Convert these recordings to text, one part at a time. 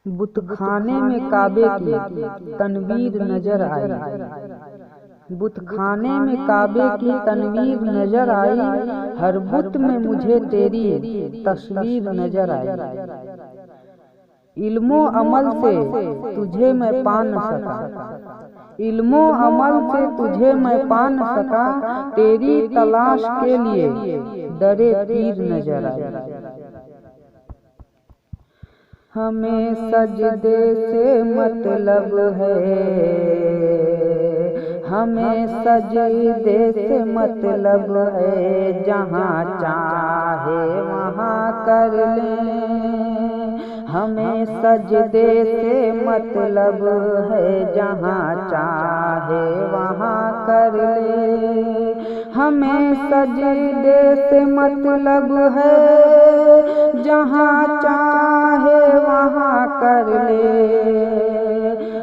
बुतखाने में काबे की तनवीर नजर आई। बुतखाने में काबे की तनवीर नजर आई। हर बुत में मुझे तेरी तस्वीर नजर आई। इल्मो अमल से तुझे मैं पा न सका, इल्मो अमल से तुझे मैं पा न सका। तेरी तलाश के लिए दरे पीर नजर आई। हमें सजदे से मतलब है, हमें सजदे से मतलब है। जहाँ चाहे वहाँ कर ले। हमें सजदे से मतलब है, जहाँ चाहे वहाँ कर ले। हमें सजदे से मतलब है, जहाँ चाहे वहाँ कर ले।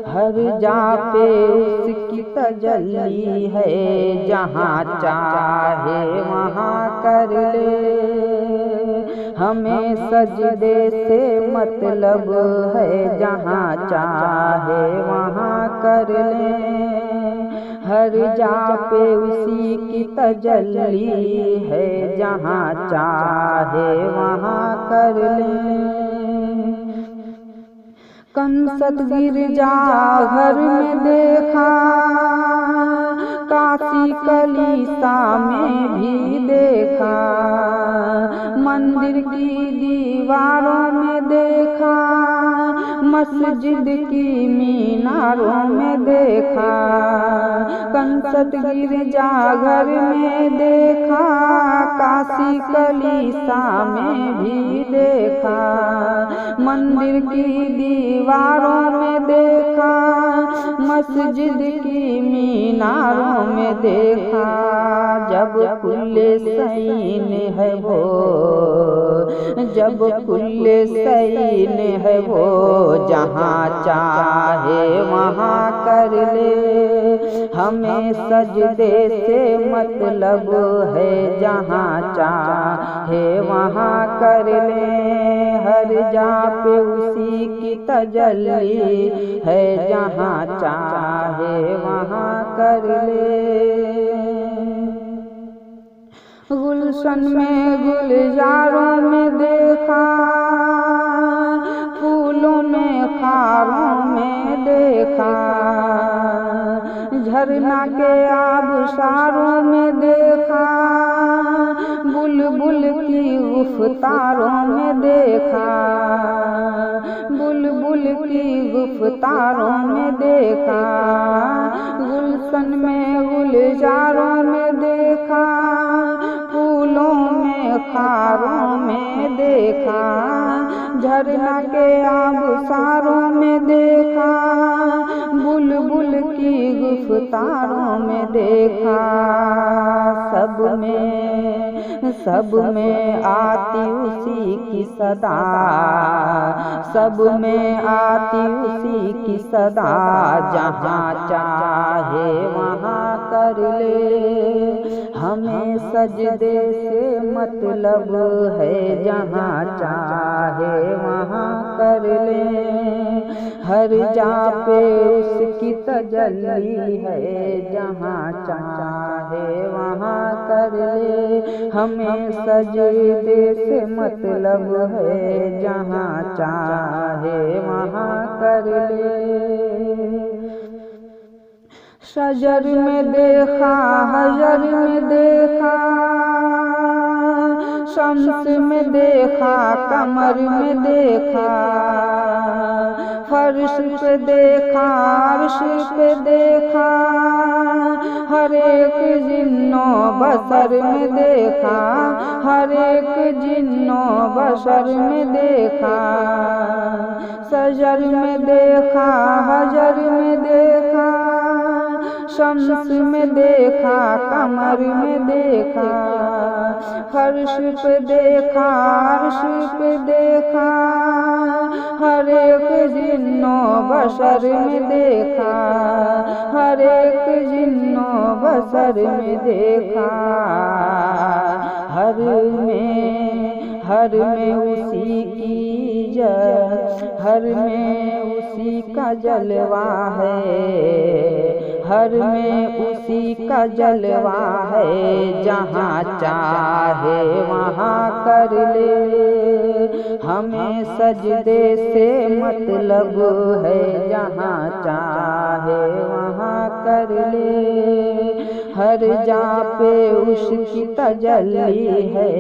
हर जा पे उसकी तजल्ली है, जहाँ चाहे वहाँ कर ले। हमें सजदे से मतलब है, जहाँ चाहे वहाँ कर ले। हर जा पे उसी की तजल्ली है, जहाँ चाहे वहाँ कर ले। कंसत गिरजा घर में देखा, काशी कलीसा में भी देखा। मंदिर की दीवारों में देखा, मस्जिद की मीनारों में देखा। कंसत गिरजा घर में देखा, काशी कलीसा में भी देखा। मंदिर की दीवारों में देखा, मस्जिद की मीनारों में देखा। जब कुल्ले सैन है वो, जब कुल्ले सैन है वो, जहाँ चाहे वहाँ कर ले। हमें सजदे से मतलब है, जहाँ चाहे वहाँ कर ले। हर जा पे उसी की तजल्ली है, जहाँ चाहे वहाँ कर ले। गुलशन में गुलजारों में देखा, फूलों में खारों में देखा। झरना के आबशारों में देखा, बुलबुल की गुफ्तारों में देखा। बुलबुल की गुफ्तारों में देखा। गुलशन में गुलजारों में देखा, फूलों में खारों में देखा। झरना के आबशारों में देखा, बुलबुल की गुफ्तारों में देखा। सब में आती उसी की सदा, सब में आती उसी की सदा। जहाँ चाहे वहाँ कर ले। हमें सजदे से मतलब है, जहाँ चाहे वहाँ कर ले। हर जा पे उसकी तजल्ली है, जहाँ चाहे वहाँ कर ले। हमें सजदे से मतलब है, जहाँ चाहे वहाँ कर ले। शजर में देखा, हजर में देखा, शम्स में देखा, कमर में देखा। फर्श पे देखा, अर्श पे देखा। हर एक जिन्नो बसर में देखा, हर एक जिन्नो बसर में देखा। शजर में देखा, हजर में देखा, शम्स में देखा, कमर में देखा। फर्श पे देखा, अर्श पे देखा। हर एक जिन्नो बशर में देखा, हर एक जिन्नो बशर में देखा। हर में उसी की हर में उसी का जलवा है, हर में उसी का जलवा है। जहाँ चाहे वहाँ कर ले, हमें सजदे से मतलब है। जहाँ चाहे वहाँ कर ले, हर जा पे उसकी तजल्ली है।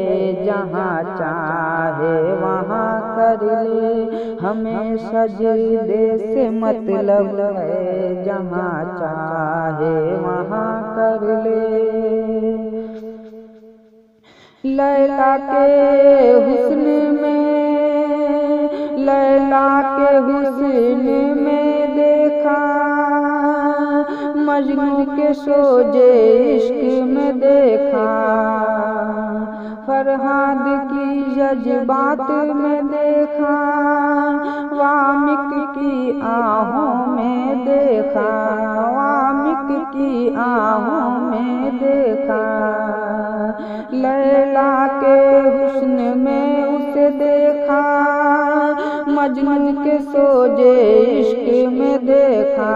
जहाँ चाहे वहाँ कर ले, हमें सजदे से मतलब है। जहाँ चाहे वहाँ कर ले। लैला के हुस्न में, लैला के हुस्न में देखा, मजनू के सोजे इश्क में देखा, फरहाद की जज्बात में देखा, वामिक की आहों में देखा, वामिक की आहों में देखा। लैला के हुस्न में उसे देखा, मजनू के सोजे इश्क में देखा,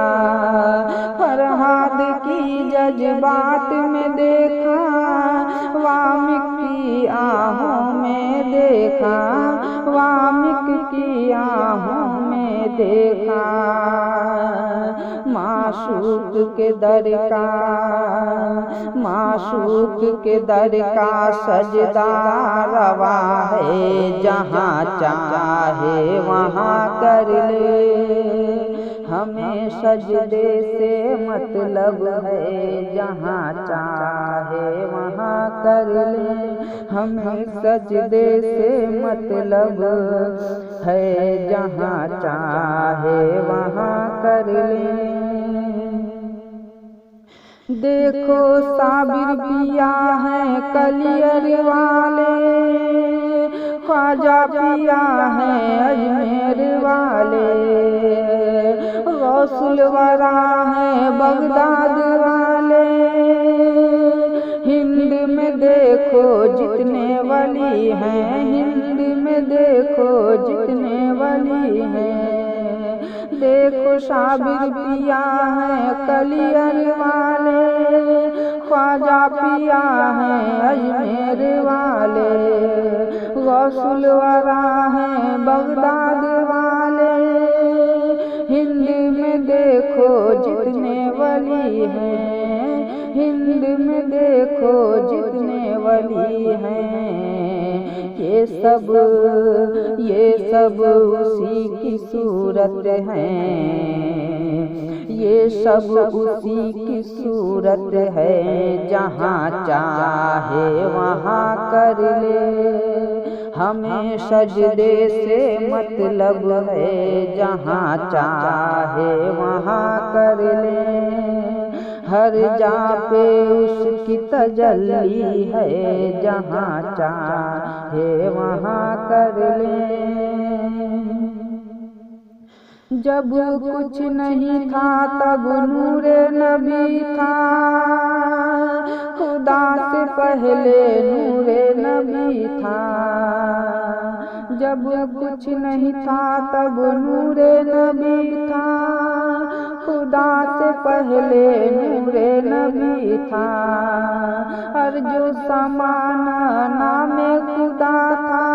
फरहाद की जज्बात में देखा, वामिक की आहों में देखा, वामिक की आहों में देखा। माशूक के दर का, माशूक के दर का सजदा रवा है। जहाँ चाहे वहाँ कर ले, हमें सजदे से मतलब है। जहाँ चाहे वहाँ कर ले, हमें सजदे से मतलब है। जहाँ चाहे वहाँ कर ले। देखो साबिर पिया है कलियर वाले, ख्वाजा पिया है अजमेर वाले, गौसुल वरा है बगदाद वाले। हिंद में देखो जितने वली हैं, हिंद में देखो जितने वली हैं। देखो साबिर पिया है कलियर वाले, ख्वाजा पिया है अजमेर वाले, गौसुल वरा है बगदाद वाले। हिंद में देखो जितने वली हैं, हिंद में देखो जितने वली हैं। ये सब उसी की सूरत हैं, ये सब उसी की सूरत है। जहाँ चाहे वहाँ कर ले, हमें सजदे से मतलब है। जहाँ चाहे वहाँ कर ले, हर जा पे उसकी तजल्ली है। जहाँ चाहे वहाँ कर ले। जब कुछ नहीं था तब नूरे नबी था, खुदा से पहले नूरे नबी था। जब कुछ नहीं था तब नूरे नबी था, खुदा से पहले नूरे नबी था। हर जो समाना नामे खुदा था,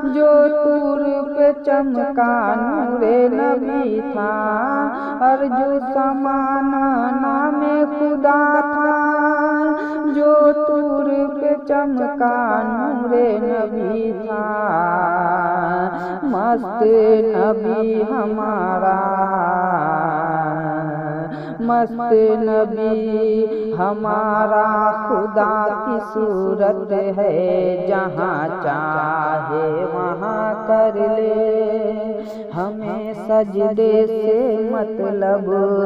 जो तूर पे चमका नूरे नबी था। हर जो समाना नामे खुदा था, जो तूर पे चमका नूरे नबी था। मस्त नबी हमारा, मस्त नबी हमारा खुदा की सूरत है। जहाँ चाहे वहाँ कर ले, हमें सजदे से मतलब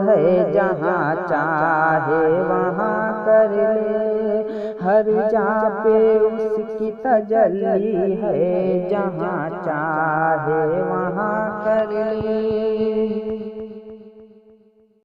है। जहाँ चाहे वहाँ कर ले, हर जा पे उसकी तजल्ली है। जहाँ चाहे वहाँ कर ले।